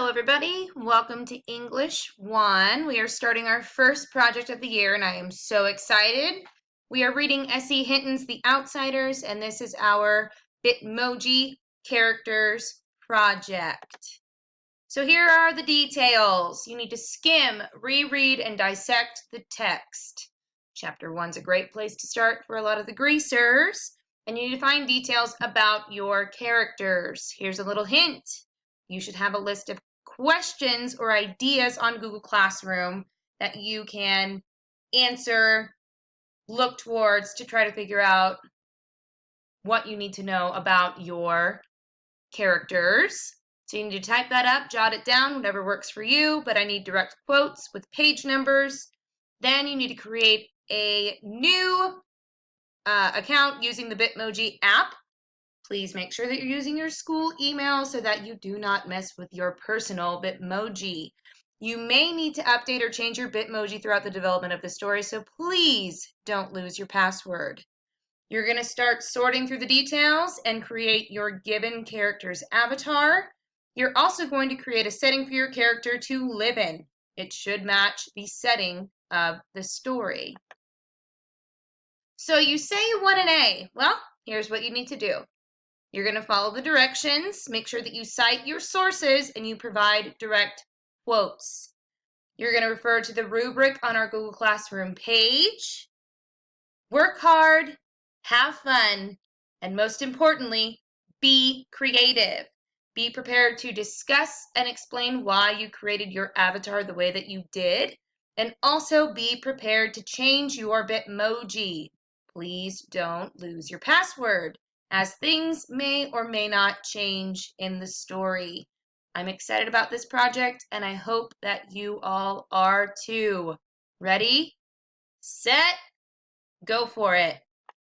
everybody. Welcome to English 1. We are starting our first project of the year, and I am so excited. We are reading S.E. Hinton's The Outsiders, and this is our Bitmoji characters project. So here are the details. You need to skim, reread, and dissect the text. Chapter 1 is a great place to start for a lot of the greasers, and you need to find details about your characters. Here's a little hint. You should have a list of questions or ideas on Google Classroom that you can answer, look towards to try to figure out what you need to know about your characters. So you need to type that up, jot it down, whatever works for you, but I need direct quotes with page numbers. Then you need to create a new account using the Bitmoji app. Please make sure that you're using your school email so that you do not mess with your personal Bitmoji. You may need to update or change your Bitmoji throughout the development of the story, so please don't lose your password. You're going to start sorting through the details and create your given character's avatar. You're also going to create a setting for your character to live in. It should match the setting of the story. So you say you want an A. Well, here's what you need to do. You're going to follow the directions. Make sure that you cite your sources and you provide direct quotes. You're going to refer to the rubric on our Google Classroom page. Work hard, have fun, and most importantly, be creative. Be prepared to discuss and explain why you created your avatar the way that you did, and also be prepared to change your Bitmoji. Please don't lose your password, as things may or may not change in the story. I'm excited about this project, and I hope that you all are too. Ready, set, go for it.